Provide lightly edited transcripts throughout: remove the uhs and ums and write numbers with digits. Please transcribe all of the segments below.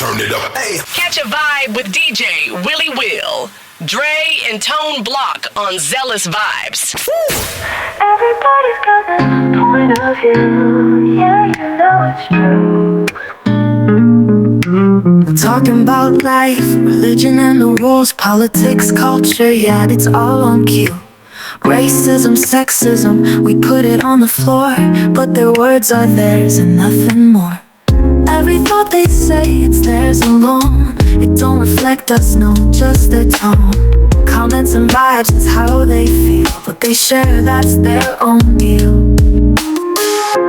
Turn it up. Hey. Catch a vibe with DJ Willie Will, Dre, and Tone Block on Zealous Vibes. Everybody's got their point of view. Yeah, you know it's true. Talking about life, religion and the rules, politics, culture, yeah, it's all on cue. Racism, sexism, we put it on the floor, but their words are theirs and nothing more. Every thought they say, it's theirs alone. It don't reflect us, no, just their tone. Comments and vibes is how they feel, but they share, that's their own deal.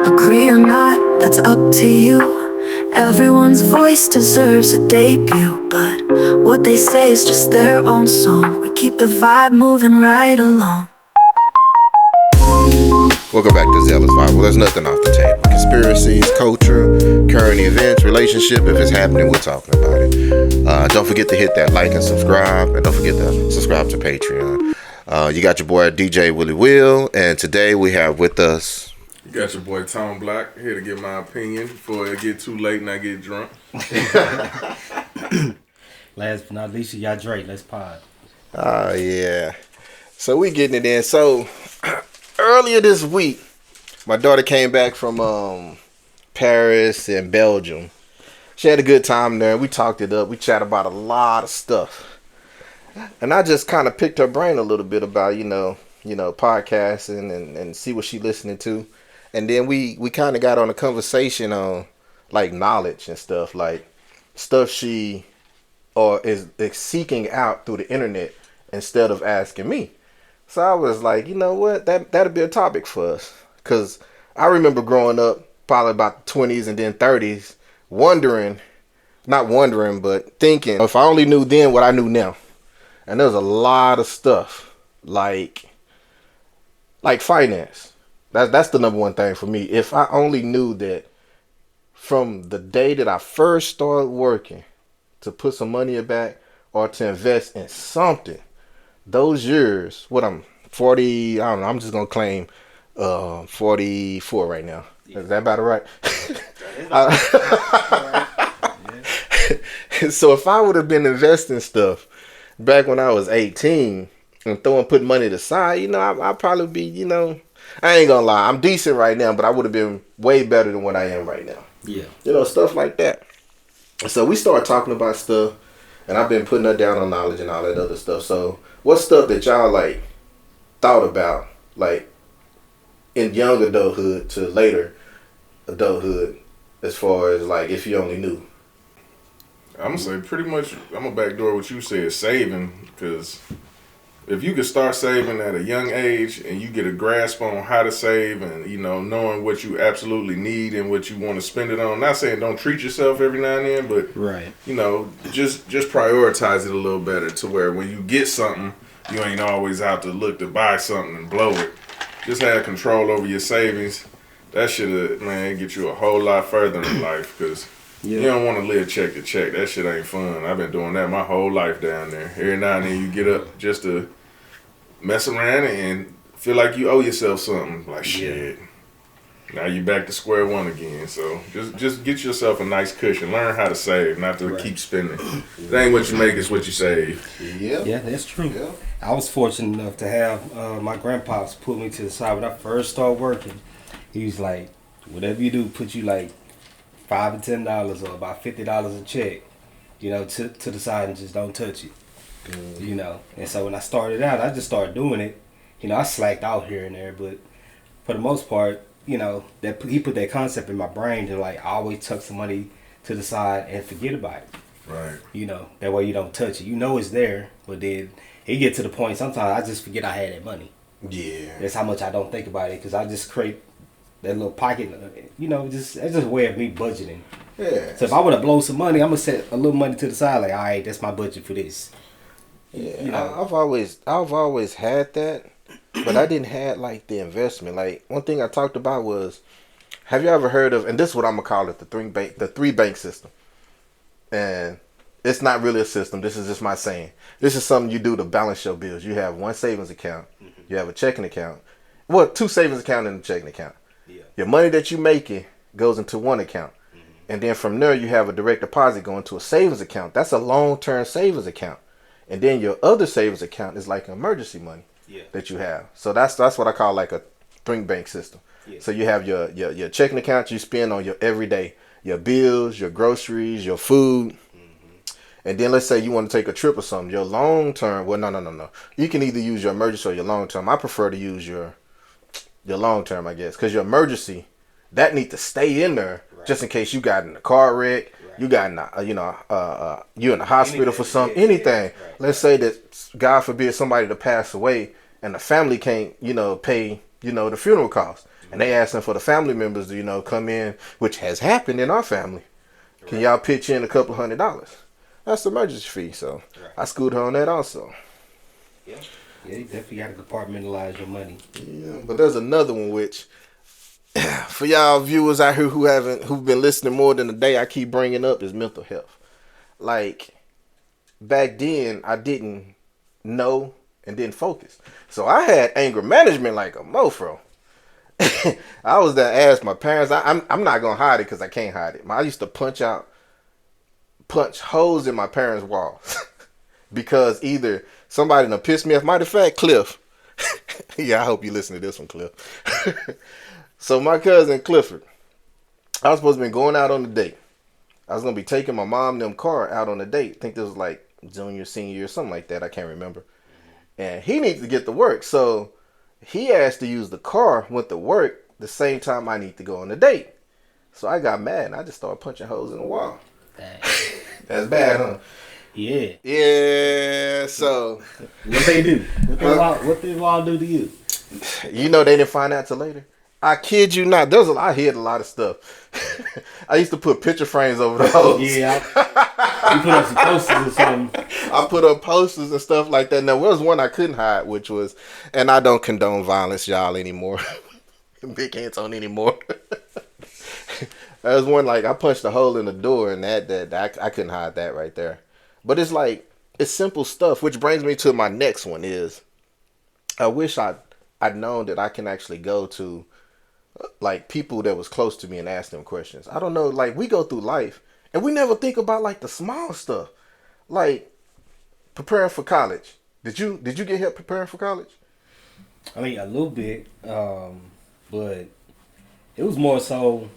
Agree or not, that's up to you. Everyone's voice deserves a debut, but what they say is just their own song. We keep the vibe moving right along. Welcome back to Zealous Vibe. Well, there's nothing off the table. Conspiracies, culture, current events, relationship. If it's happening, we're talking about it. Don't forget to hit that like and subscribe. And don't forget to subscribe to Patreon. You got your boy DJ Willie Will. And today we have with us... You got your boy Tone Block here to give my opinion before it get too late and I get drunk. Last but not least, you got Drake. Let's pod. Oh, yeah. So we getting it in. So... Earlier this week, my daughter came back from Paris and Belgium. She had a good time there. We talked it up. We chatted about a lot of stuff. And I just kind of picked her brain a little bit about, you know, podcasting and see what she listening to. And then we kind of got on a conversation on, like, knowledge and stuff. Like, stuff she is seeking out through the internet instead of asking me. So I was like, you know what, that'd be a topic for us. Because I remember growing up, probably about the 20s and then 30s, but thinking, if I only knew then what I knew now. And there's a lot of stuff, like finance. That's the number one thing for me. If I only knew that from the day that I first started working to put some money back or to invest in something, those years, what I'm 40, I don't know, I'm just going to claim 44 right now. Yeah. Is that about right? So if I would have been investing stuff back when I was 18 and putting money to the side, you know, I'd probably be, you know, I ain't going to lie, I'm decent right now, but I would have been way better than what I am right now. Yeah. You know, stuff like that. So we started talking about stuff, and I've been putting her down on knowledge and all that other stuff. So what's stuff that y'all like thought about, like in young adulthood to later adulthood, as far as like if you only knew? I'm gonna say pretty much. I'm gonna backdoor what you said, saving, because if you could start saving at a young age and you get a grasp on how to save and, you know, knowing what you absolutely need and what you want to spend it on. I'm not saying don't treat yourself every now and then, but right, you know, just prioritize it a little better to where when you get something, you ain't always out to look to buy something and blow it. Just have control over your savings. That should, man, get you a whole lot further in life, because you don't want to live check to check. That shit ain't fun. I've been doing that my whole life down there. Every now and then you get up just to mess around and feel like you owe yourself something. Like, shit. Now you back to square one again. So just get yourself a nice cushion. Learn how to save, not to keep spending. It ain't what you make, it's what you save. Yeah, that's true. Yeah. I was fortunate enough to have my grandpops put me to the side when I first started working. He was like, whatever you do, put you like $5 to $10 or about $50 a check, you know, to the side and just don't touch it. You know, and so when I started out, I just started doing it. You know, I slacked out here and there, but for the most part, you know, that he put that concept in my brain to like always tuck some money to the side and forget about it. Right. You know, that way you don't touch it. You know it's there, but then it get to the point sometimes I just forget I had that money. Yeah. That's how much I don't think about it, because I just create that little pocket. You know, it's just a way of me budgeting. Yeah. So if I would have blown some money, I'm gonna set a little money to the side. Like, all right, that's my budget for this. Yeah, you know? I've always had that, but I didn't have like the investment. Like, one thing I talked about was, have you ever heard of, and this is what I'm gonna call it, the three bank system. And it's not really a system. This is just my saying. This is something you do to balance your bills. You have one savings account, you have a checking account, well, two savings account and a checking account. Yeah. Your money that you making goes into one account. And then from there, you have a direct deposit going to a savings account. That's a long-term savings account. And then your other savings account is like emergency money that you have. So that's what I call like a three bank system. Yeah. So you have your checking account you spend on your everyday, your bills, your groceries, your food. And then let's say you want to take a trip or something. Your long term, well, no. You can either use your emergency or your long term. I prefer to use your long term, I guess, because your emergency, that need to stay in there just in case you got in a car wreck, you got in a, you in the hospital for something, anything. Let's say that, God forbid, somebody to pass away and the family can't, pay, the funeral costs. And they asking for the family members to, come in, which has happened in our family. Can y'all pitch in a couple $100? That's the emergency fee. So I schooled her on that also. Yeah, you definitely got to compartmentalize your money. Yeah, but there's another one which, for y'all viewers out here who've been listening more than a day, I keep bringing up is mental health. Like back then, I didn't know and didn't focus, so I had anger management like a mofro. I was there ask my parents. I'm not gonna hide it because I can't hide it. I used to punch holes in my parents' walls because either somebody done pissed me off. Matter of fact, Cliff. Yeah, I hope you listen to this one, Cliff. So my cousin Clifford, I was supposed to be going out on a date. I was gonna be taking my mom and them car out on a date. I think this was like junior, senior year, something like that. I can't remember. And he needs to get to work, so he asked to use the car, went to work the same time I need to go on the date. So I got mad and I just started punching holes in the wall. That's bad, huh? Yeah. Yeah, so. What they do? What they all do to you? They didn't find out till later. I kid you not. I hid a lot of stuff. I used to put picture frames over the holes. Yeah. You put up some posters or something. I put up posters and stuff like that. Now, there was one I couldn't hide, which was, and I don't condone violence, y'all, anymore. Big hands on anymore. There was one, like, I punched a hole in the door, and that I couldn't hide that right there. But it's like, it's simple stuff, which brings me to my next one is, I wish I'd known that I can actually go to, like, people that was close to me and ask them questions. I don't know, like, we go through life, and we never think about, like, the small stuff. Like, preparing for college. Did you get help preparing for college? I mean, a little bit, but it was more so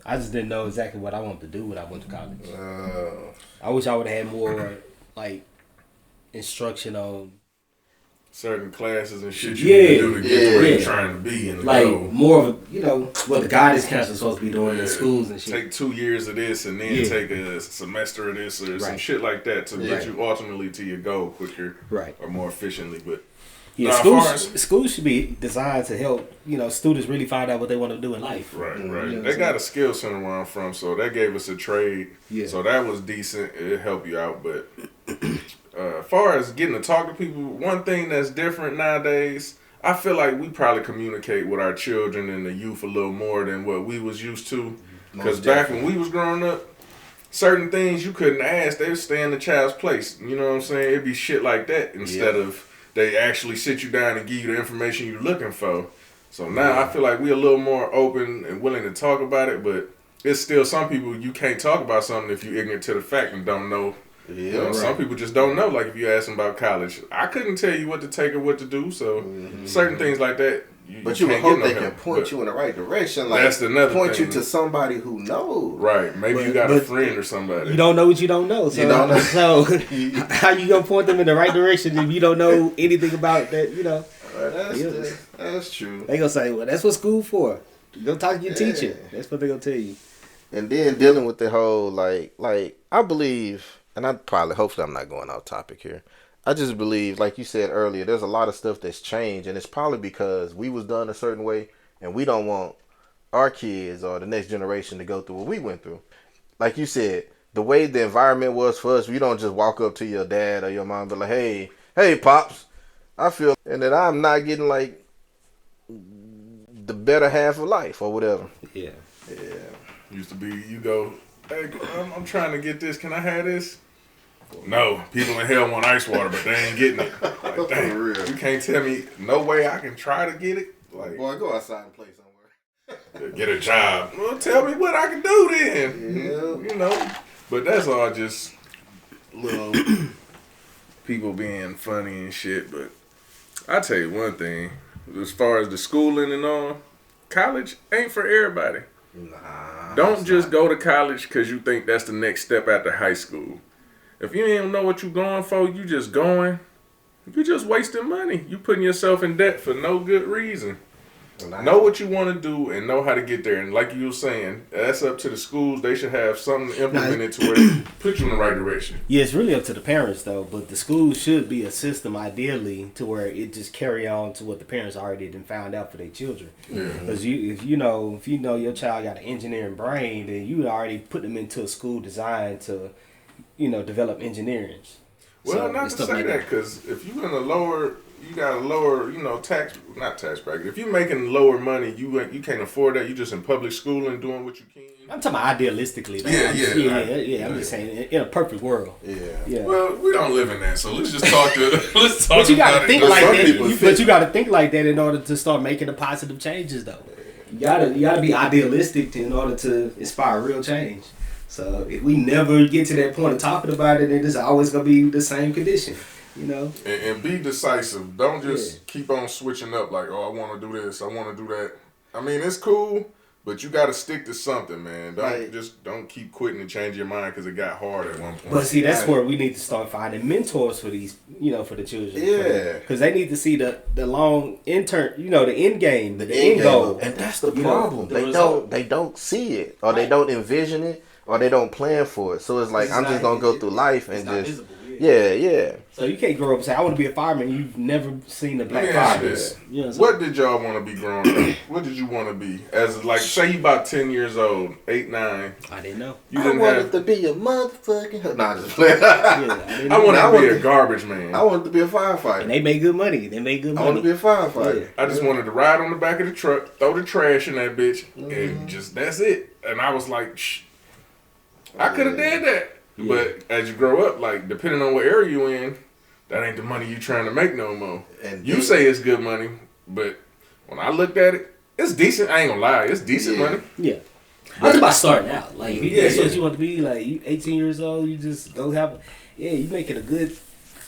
I just didn't know exactly what I wanted to do when I went to college. I wish I would have had more, like, instruction on certain classes and shit you need to do to get to where you're trying to be. And like, more of, what the guidance counselor supposed to be doing in schools and shit. Take 2 years of this and then take a semester of this or some shit like that to get you ultimately to your goal quicker or more efficiently. But schools should be designed to help, students really find out what they want to do in life. Right. They got a skill center where I'm from, so that gave us a trade. Yeah. So that was decent. It helped you out. But as far as getting to talk to people, one thing that's different nowadays, I feel like we probably communicate with our children and the youth a little more than what we was used to. Because back when we was growing up, certain things you couldn't ask, they would stay in the child's place. You know what I'm saying? It'd be shit like that instead of they actually sit you down and give you the information you're looking for. So now I feel like we're a little more open and willing to talk about it, but it's still some people you can't talk about something if you're ignorant to the fact and don't know. Some people just don't know. Like if you ask them about college, I couldn't tell you what to take or what to do. So certain things like that. You would hope they can point you in the right direction. Like that's another point thing. You to somebody who knows. Right. Maybe you got a friend or somebody. You don't know what you don't know. So, so how you gonna point them in the right direction if you don't know anything about that? That's true. They gonna say, well, that's what school for. Go talk to your teacher. That's what they gonna tell you. And then dealing with the whole like I believe, and hopefully I'm not going off topic here. I just believe, like you said earlier, there's a lot of stuff that's changed, and it's probably because we was done a certain way, and we don't want our kids or the next generation to go through what we went through. Like you said, the way the environment was for us, we don't just walk up to your dad or your mom and be like, hey, Pops, I feel, and that I'm not getting, like, the better half of life or whatever. Yeah. Used to be, you go, hey, I'm trying to get this. Can I have this? No, people in hell want ice water, but they ain't getting it. Like, dang, you can't tell me no way I can try to get it. Like, boy, go outside and play somewhere. Get a job. Well, tell me what I can do then. Yeah. You know. But that's all just little people being funny and shit. But I tell you one thing, as far as the schooling and all, college ain't for everybody. Nah. Don't just go to college because you think that's the next step after high school. If you ain't know what you going for, you just going. You just wasting money. You putting yourself in debt for no good reason. Know what you want to do and know how to get there. And like you were saying, that's up to the schools. They should have something implemented to where they put you in the right direction. Yeah, it's really up to the parents though. But the school should be a system, ideally, to where it just carry on to what the parents already done found out for their children. Because if you know your child got an engineering brain, then you already put them into a school designed to, develop engineering. Well, So, not it's to stuff say like that, because if you got a lower, not tax bracket. If you're making lower money, you can't afford that. You just in public school and doing what you can. I'm talking about idealistically. Though. Yeah. I'm just saying, in a perfect world. Yeah. Well, we don't live in that, so let's just talk let's talk. But you got to think like that. But you got to think like that in order to start making the positive changes, though. You gotta be idealistic in order to inspire real change. So if we never get to that point of talking about it, then it's always gonna be the same condition, And be decisive. Don't just keep on switching up like, oh, I want to do this, I want to do that. I mean, it's cool, but you got to stick to something, man. Don't keep quitting and change your mind because it got hard at one point. But see, that's where we need to start finding mentors for these, for the children. Yeah. Because they need to see the long the end game, the end goal. And that's the problem. They don't see it, or they don't envision it, or they don't plan for it. So it's like, I'm just going to go through life and just... Visible, yeah. So you can't grow up and say, I want to be a fireman. You've never seen a black fireman. What did y'all want to be growing up? What did you want to be? As like, say you about 10 years old, 8, 9. I didn't know. I wanted to be a motherfucking... Nah, just playing. I wanted to be a garbage man. I wanted to be a firefighter. And they made good money. I wanted to be a firefighter. Yeah. I just wanted to ride on the back of the truck, throw the trash in that bitch, and just, that's it. And I was like, shh. I could have did that. Yeah. But as you grow up, like, depending on what area you in, that ain't the money you trying to make no more. And you say it's good money, but when I looked at it, it's decent. I ain't gonna lie, it's decent money. Yeah. That's about starting out. Like, that's what you want to be. Like, you 18 years old, you just go have... you making a good...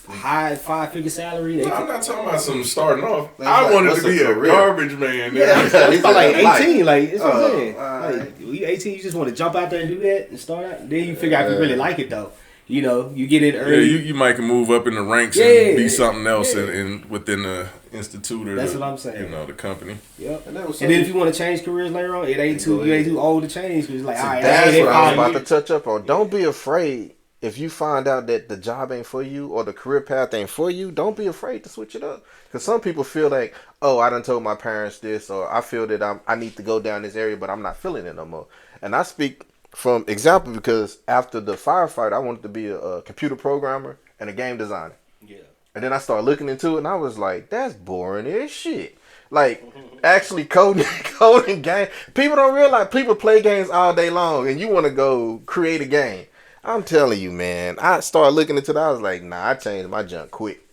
high 5-figure salary. No, I'm not talking about some starting off. I wanted to be a garbage man. Yeah, it's about like 18. Like, it's what I'm saying. Like, when you 18, you just want to jump out there and do that and start out. Then you figure out if you really like it, though. You get in early. Yeah, you might move up in the ranks and be something else within the institute or that's what I'm saying. The company. Yep. And then if you want to change careers later on, you ain't too old to change. It's like, all right, that's what I was about to touch up on. Don't be afraid. If you find out that the job ain't for you or the career path ain't for you, don't be afraid to switch it up. Because some people feel like, oh, I done told my parents this, or I feel that I need to go down this area, but I'm not feeling it no more. And I speak from example because after the firefighter, I wanted to be a computer programmer and a game designer. Yeah. And then I started looking into it, and I was like, that's boring as shit. Like, actually coding game. People don't realize people play games all day long, and you want to go create a game. I'm telling you, man. I started looking into that. I was like, nah, I changed my junk quick.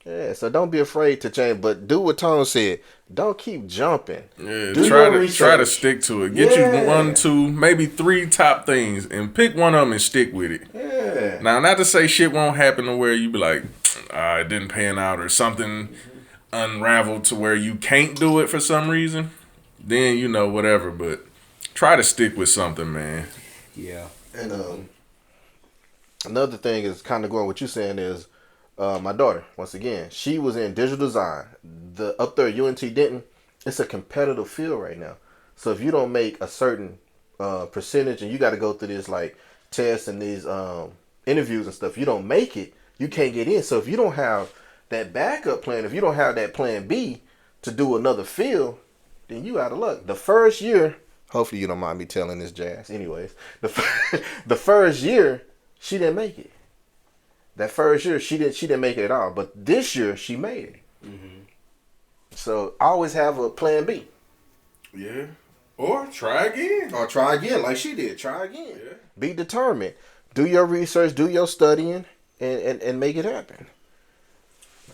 Yeah. So don't be afraid to change, but do what Tone said. Don't keep jumping. Yeah. Try to stick to it. Get you 1, 2, maybe 3 top things, and pick one of them and stick with it. Yeah. Now, not to say shit won't happen to where you be like, it didn't pan out or something unraveled to where you can't do it for some reason. Then whatever. But try to stick with something, man. Yeah. And another thing is kind of going what you're saying is my daughter, once again, she was in digital design. Up there at UNT Denton, it's a competitive field right now. So if you don't make a certain percentage and you got to go through this like tests and these interviews and stuff, you don't make it, you can't get in. So if you don't have that backup plan, if you don't have that plan B to do another field, then you out of luck. The first year, hopefully you don't mind me telling this, Jazz. Anyways, the first year, she didn't make it. That first year, she didn't make it at all. But this year, she made it. Mm-hmm. So I always have a plan B. Yeah. Or try again. Like she did. Try again. Yeah. Be determined. Do your research. Do your studying. And make it happen.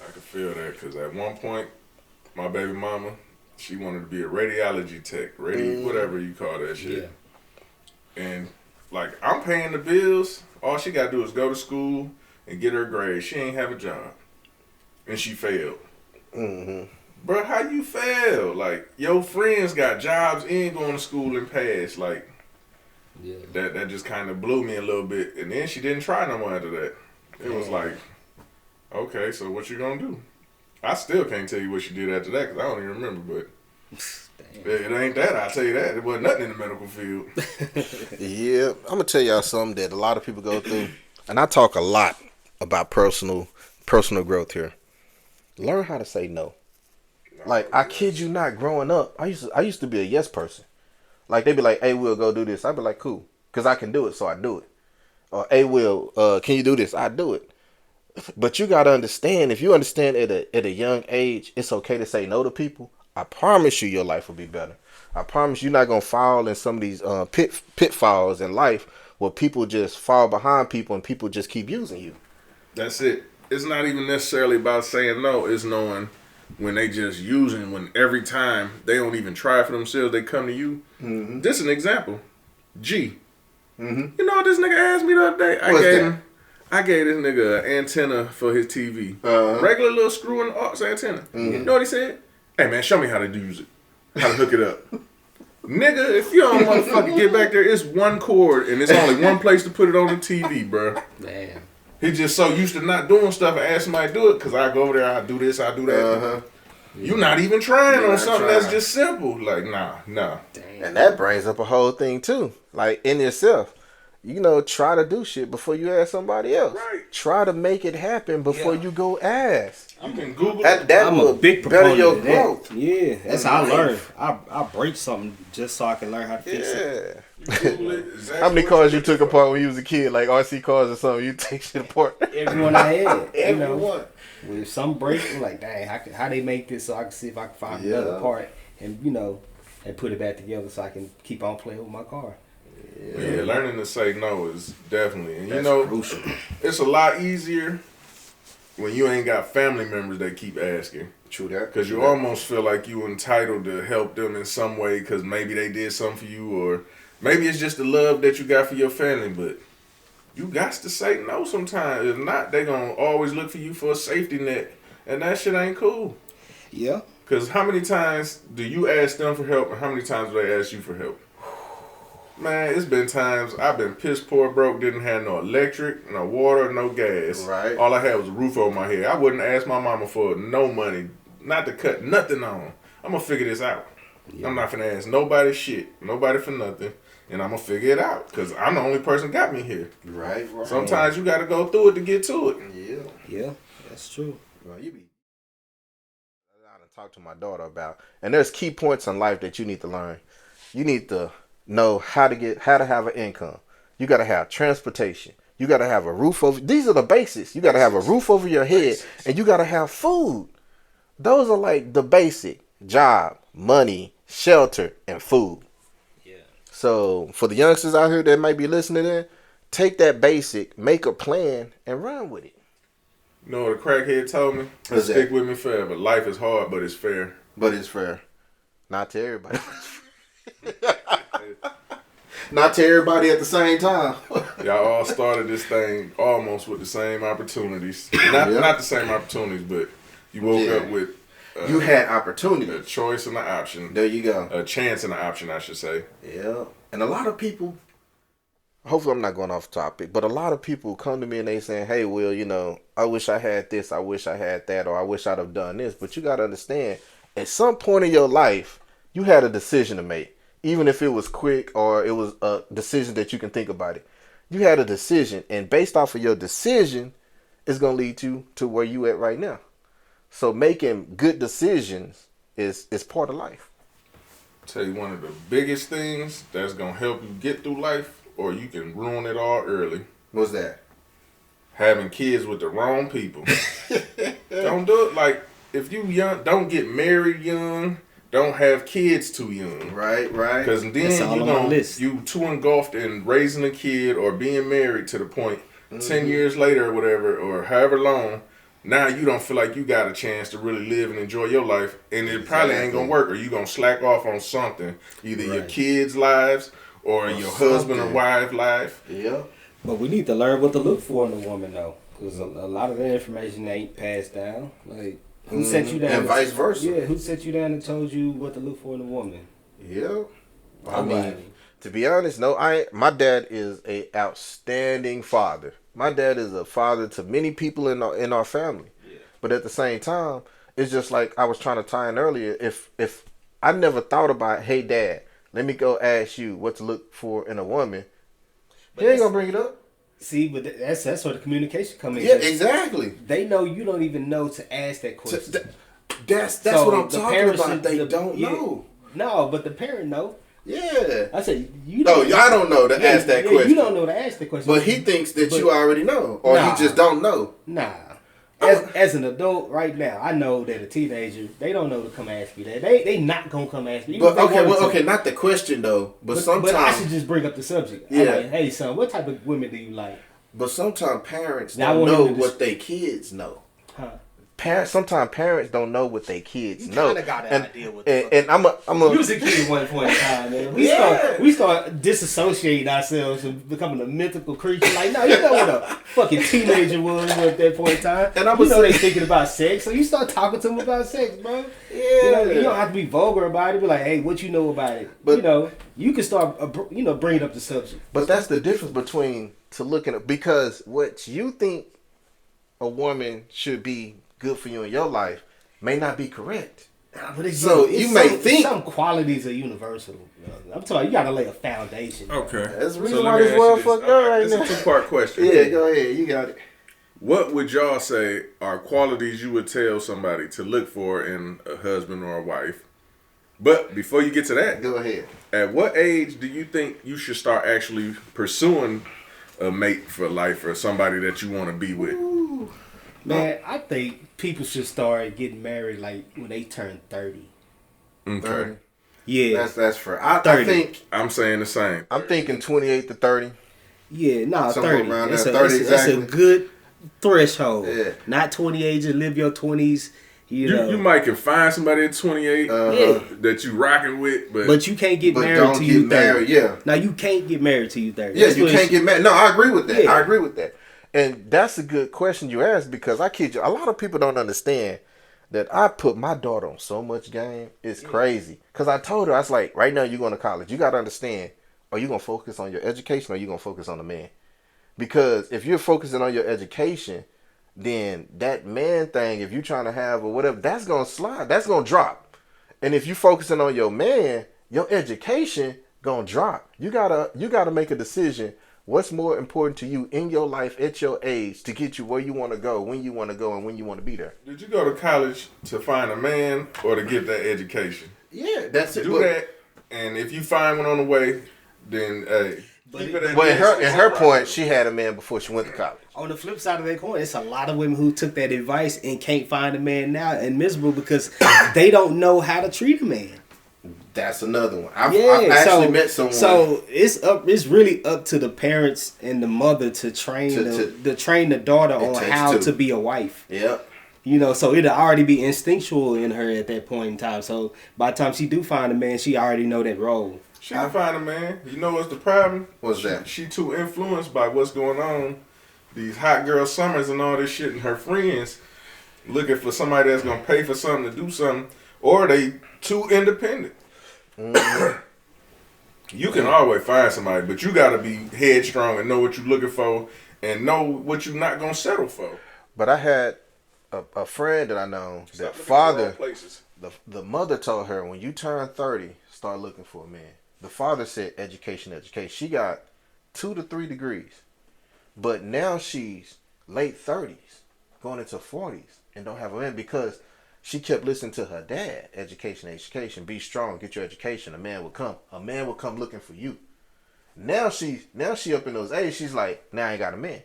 I can feel that because at one point, my baby mama, She wanted to be a radiology tech, whatever you call that shit. Yeah. And like, I'm paying the bills. All she gotta do is go to school and get her grades. She ain't have a job, and she failed. Bro, how you fail? Like, your friends got jobs and going to school and passed. Like, Yeah. that just kind of blew me a little bit. And then she didn't try no more after that. It was like, okay, so what you gonna do? I still can't tell you what she did after that because I don't even remember. But it ain't that. I'll tell you that. It wasn't nothing in the medical field. Yeah, I'm gonna tell y'all something that a lot of people go through, and I talk a lot about personal growth here. Learn how to say no. Like, I kid you not, growing up, I used to be a yes person. Like, they'd be like, "Hey, we'll go do this." I'd be like, "Cool," because I can do it, so I do it. Or, "Hey, Will, can you do this?" I do it. But you gotta understand, if you understand at a young age, it's okay to say no to people. I promise you, your life will be better. I promise you're not gonna fall in some of these pitfalls in life where people just fall behind people and people just keep using you. That's it. It's not even necessarily about saying no. It's knowing when they just using, when every time they don't even try for themselves, they come to you. This is an example. G. You know what this nigga asked me the other day? I gave this nigga an antenna for his TV. Regular little screw in the aux antenna. You know what he said? "Hey man, show me how to use it. How to hook it up." Nigga, if you don't motherfucking get back there, it's one cord and it's only one place to put it on the TV, bro. Man. He just so used to not doing stuff and ask somebody to do it because I go over there, I do this, I do that. You not even trying on something that's just simple. Like, nah. Damn. And that brings up a whole thing too. Like, in yourself, you know, try to do shit before you ask somebody else. Right. Try to make it happen before you go ask. You can Google That I'm will a big better proponent your of that. growth. Yeah, that's how I learn. I break something just so I can learn how to fix it. Yeah. Google it. Exactly How many what cars you you took apart when you was a kid, like RC cars or something? You take shit apart. Everyone I had. Everyone. You know, when some break, I'm like, dang, how they make this so I can see if I can find another part and, you know, and put it back together so I can keep on playing with my car. Yeah, learning to say no is definitely, and you know, crucial. It's a lot easier when you ain't got family members that keep asking. True that. Because you almost feel like you entitled to help them in some way because maybe they did something for you, or maybe it's just the love that you got for your family, but you got to say no sometimes. If not, they going to always look for you for a safety net, and that shit ain't cool. Yeah. Because how many times do you ask them for help, and how many times do they ask you for help? Man, it's been times I've been piss poor broke, didn't have no electric, no water, no gas. Right. All I had was a roof over my head. I wouldn't ask my mama for no money, not to cut nothing on. I'm going to figure this out. Yeah. I'm not finna ask nobody shit, nobody for nothing, and I'm going to figure it out because I'm the only person got me here. Right. Sometimes you got to go through it to get to it. Yeah, that's true. Well, I done talked to my daughter about, and there's key points in life that you need to learn. You need to know how to have an income. You got to have transportation. You got to have a roof over. These are the basics. You got to have a roof over your head, and you got to have food. Those are like the basic: job, money, shelter, and food. Yeah. So for the youngsters out here that might be listening in, take that basic, make a plan, and run with it. You know what a crackhead told me? Stick with me forever. Life is hard, but it's fair. But it's fair. Not to everybody. Not to everybody at the same time. Y'all all started this thing almost with the same opportunities. Not the same opportunities, but you woke up with... you had opportunity. A choice and an option. There you go. A chance and an option, I should say. Yeah. And a lot of people... Hopefully I'm not going off topic, but a lot of people come to me and they saying, "Hey, Will, you know, I wish I had this, I wish I had that, or I wish I'd have done this." But you got to understand, at some point in your life, you had a decision to make. Even if it was quick or it was a decision that you can think about it. You had a decision, and based off of your decision, it's going to lead you to where you at right now. So making good decisions is part of life. I'll tell you one of the biggest things that's going to help you get through life, or you can ruin it all early. What's that? Having kids with the wrong people. Don't do it. Like, if you young, don't get married young. Don't have kids too young. Right. Because then you too engulfed in raising a kid or being married to the point 10 years later or whatever, or however long, now you don't feel like you got a chance to really live and enjoy your life, and it probably ain't gonna work, or you gonna slack off on something, either your kids' lives or your husband or wife life. Yeah. But we need to learn what to look for in a woman, though, because a lot of that information ain't passed down. Like, who set you down? And vice versa. Yeah, who set you down and told you what to look for in a woman? Yeah. I mean, to be honest, no, my dad is a outstanding father. My dad is a father to many people in our family. Yeah. But at the same time, it's just like I was trying to tie in earlier. If I never thought about, hey, Dad, let me go ask you what to look for in a woman, he ain't gonna bring it up. See, but that's where the communication comes in. Yeah, exactly. They know you don't even know to ask that question. That's so what I'm talking about. They don't know. No, but the parent know. Yeah. I said, you don't. No, I don't know to ask that question. You don't know to ask the question. But he thinks that you already know. Or he just don't know. Nah. As an adult right now, I know that a teenager, they don't know to come ask me that. They not going to come ask me. But okay, not the question though. But sometimes. But I should just bring up the subject. Yeah. I'm like, hey, son, what type of women do you like? But sometimes parents don't know what their kids know. Huh? Sometimes parents don't know what their kids know. You kind of got an idea what and I'm a. You was a kid at one point in time, man. We start disassociating ourselves and becoming a mythical creature. Like, no, you know what a fucking teenager was at that point in time. And they thinking about sex, so you start talking to them about sex, bro. Yeah. You don't have to be vulgar about it. Be like, hey, what you know about it? But you can start, bringing up the subject. But that's the difference between looking at, because what you think a woman should be good for you in your life may not be correct. So you may think some qualities are universal. I'm talking, you got to lay a foundation. Okay, that's the reason why this world fucked up right now. It's a two-part question. Yeah, go ahead. You got it. What would y'all say are qualities you would tell somebody to look for in a husband or a wife? But before you get to that, go ahead. At what age do you think you should start actually pursuing a mate for life or somebody that you want to be with? Ooh. Man, I think people should start getting married like when they turn 30. Okay. 30. Yeah. That's fair. I think I'm saying the same. I'm thinking 28 to 30. Yeah, 30. Around there, 30 exactly. That's a good threshold. Yeah. Not 28 to live your 20s. You might can find somebody at 28 that you rocking with, but you can't get married till you 30. Yeah. Now you can't get married till you 30. Yeah, you can't get married. No, I agree with that. Yeah. I agree with that. And that's a good question you asked, because I kid you, a lot of people don't understand that I put my daughter on so much game. It's crazy. Because I told her, I was like, right now you're going to college. You got to understand, are you going to focus on your education or are you going to focus on the man? Because if you're focusing on your education, then that man thing, if you're trying to have or whatever, that's going to slide. That's going to drop. And if you're focusing on your man, your education going to drop. You gotta make a decision. What's more important to you in your life at your age to get you where you want to go, when you want to go, and when you want to be there? Did you go to college to find a man or to get that education? Yeah, that's it. Do that, and if you find one on the way, then hey. Well, in her point, she had a man before she went to college. On the flip side of that coin, it's a lot of women who took that advice and can't find a man now and miserable because they don't know how to treat a man. That's another one. I've actually met someone. So it's really up to the parents and the mother to train the daughter on how to be a wife. Yep. So it'll already be instinctual in her at that point in time. So by the time she do find a man, she already know that role. She can find a man. You know what's the problem? What's that? She too influenced by what's going on. These hot girl summers and all this shit, and her friends looking for somebody that's gonna pay for something to do something, or they too independent. Mm-hmm. You can always find somebody, but you gotta be headstrong and know what you're looking for and know what you're not gonna settle for. But I had a friend that I know, that father, the mother told her, when you turn 30, start looking for a man. The father said education. She got 2 to 3 degrees. But now she's late 30s, going into 40s, and don't have a man because she kept listening to her dad. Education. Be strong. Get your education. A man will come. A man will come looking for you. Now she up in those ages. She's like, now I ain't got a man.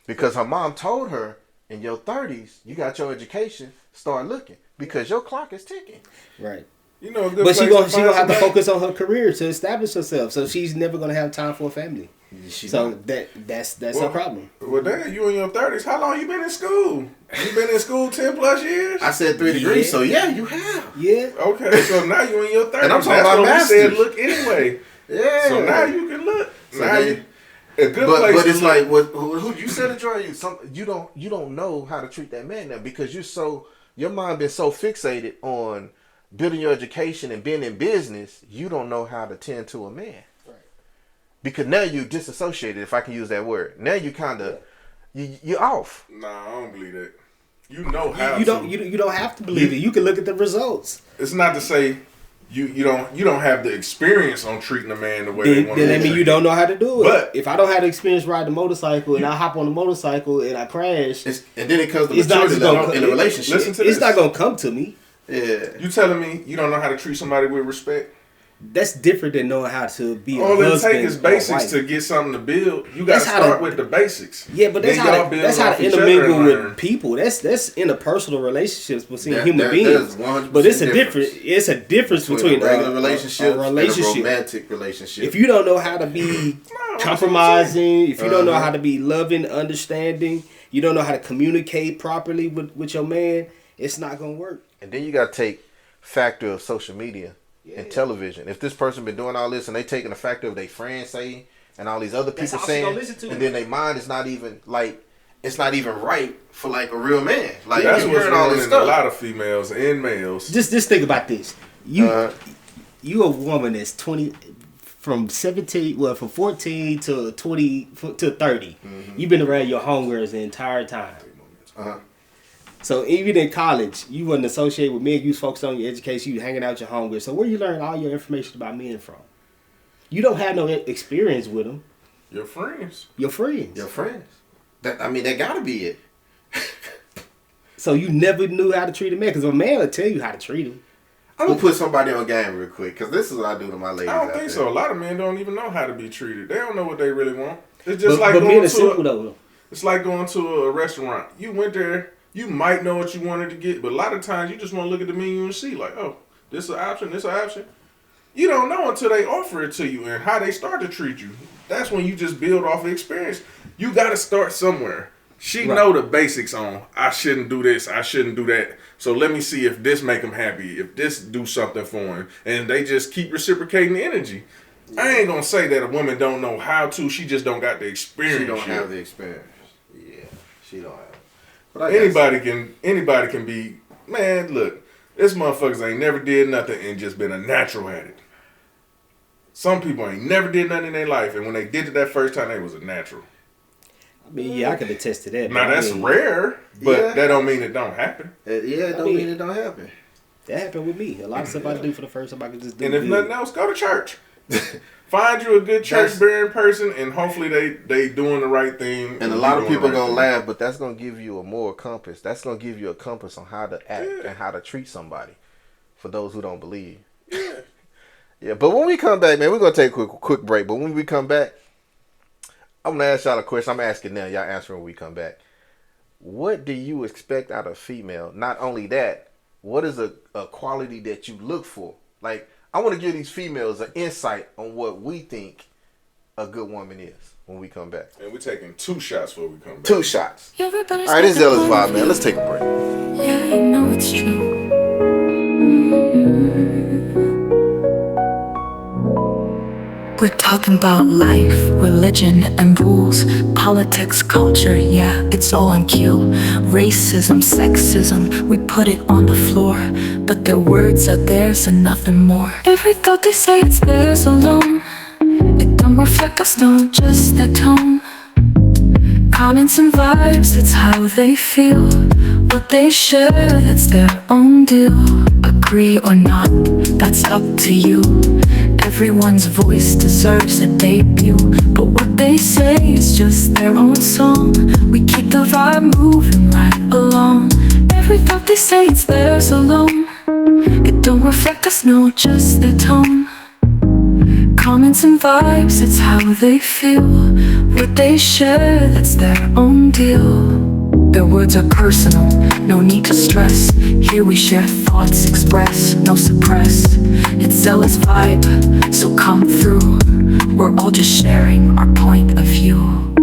Because her mom told her, in your 30s, you got your education. Start looking because your clock is ticking. Right. You know, a good But place she to gonna find have to somebody. focus on her career to establish herself. So she's never gonna have time for a family. So that's her problem. Well, damn, you in your 30s. How long you been in school? You been in school 10 plus years? I said 3 degrees, so yeah, you have. Yeah. Okay, so now you in your 30s. And I'm talking That's about what masters. we said look anyway. Yeah. So now you can look. So now then- a good place But to it's look. like what who you said it, Troy. You don't know how to treat that man now because your mind been so fixated on building your education and being in business. You don't know how to tend to a man. Right. Because now you disassociated, if I can use that word. Now you kind of you're off. Nah, I don't believe that. You know how You to. don't have to believe it. You can look at the results. It's not to say you don't have the experience on treating a man the way they want to. Then I mean you don't know how to do it. But if I don't have the experience riding a motorcycle and I hop on the motorcycle and I crash, And then it comes to It's not maturity just level gonna- in the relationship. Listen to it's this. not gonna come to me. Yeah. You telling me you don't know how to treat somebody with respect? That's different than knowing how to be All a it husband takes is or a basics wife. to get something to build. You got to That's how start to- with the basics. Yeah, but that's Then how y'all to, build that's how off to each other intermingle and with learn. people. That's interpersonal relationships between That- human that beings. is 100% But it's a difference. difference between a regular relationship, a relationship. and a romantic relationship. If you don't know how to be compromising, if you don't know how to be loving, understanding, you don't know how to communicate properly with your man, it's not gonna work. And then you got to take factor of social media and television. If this person been doing all this and they taking the factor of their friends saying and all these other That's people all she saying, gonna listen to. and then their mind is not even like it's not even right for like a real man. Like That's you what's hearing all this ruining a stuff. lot of females and males. Just think about this. You a woman that's 20 from 17, well, from 14 to 20 to 30. You've been around your homegirls the entire time. So even in college, you wasn't associated with men. You was focused on your education. You hanging out with your homegirls. So where you learn all your information about men from? You don't have no experience with them. Your friends. Your friends. Your friends. That gotta be it. So you never knew how to treat a man because a man will tell you how to treat him. I'm gonna put somebody on game real quick because this is what I do to my ladies. I don't out think there. so. A lot of men don't even know how to be treated. They don't know what they really want. It's just But like men going are simple to though. it's like going to a restaurant. You went there, you might know what you wanted to get, but a lot of times you just want to look at the menu and see like, oh, this is an option, this is an option. You don't know until they offer it to you and how they start to treat you. That's when you just build off of experience. You got to start somewhere. She know the basics on, I shouldn't do this, I shouldn't do that. So let me see if this make him happy, if this do something for him. And they just keep reciprocating the energy. I ain't going to say that a woman don't know how to, she just don't got the experience. She don't yet. have the experience. Yeah, she don't have it. But I guess- Anybody can be, man, look, this motherfuckers ain't never did nothing and just been a natural at it. Some people ain't never did nothing in their life, and when they did it that first time, they was a natural. I mean, yeah, I can attest to that. Now but that's I mean, rare, but Yeah. that don't mean it don't happen. it don't mean it don't happen. That happened with me. A lot of stuff I do for the first time I can just do. And if good. nothing else, go to church. Find you a good church bearing person, and hopefully they doing the right thing. And a you lot of doing people the right gonna thing. laugh, but that's gonna give you a moral compass. That's gonna give you a compass on how to act and how to treat somebody. For those who don't believe. Yeah, but when we come back, man, we're gonna take a quick break. But when we come back, I'm gonna ask y'all a question. I'm asking now, y'all answer when we come back. What do you expect out of a female? Not only that, what is a quality that you look for? Like, I want to give these females an insight on what we think a good woman is when we come back. And we're taking 2 shots before we come back. 2 shots. All All right, this is Zealous Vibe, man. Let's take a break. Yeah, I know it's true. We're talking about life, religion, and rules. Politics, culture, yeah, it's all on cue. Racism, sexism, we put it on the floor. But their words are theirs and nothing more. Every thought they say, it's theirs alone. It don't reflect us, no, just their tone. Comments and vibes, it's how they feel. What they share, that's their own deal. Agree or not, that's up to you. Everyone's voice deserves a debut. But what they say is just their own song. We keep the vibe moving right along. Every thought they say, it's theirs alone. It don't reflect us, no, just their tone. Comments and vibes, it's how they feel. What they share, that's their own deal. Their words are personal, no need to stress. Here we share thoughts, express, no suppress. It's zealous vibe, so come through. We're all just sharing our point of view.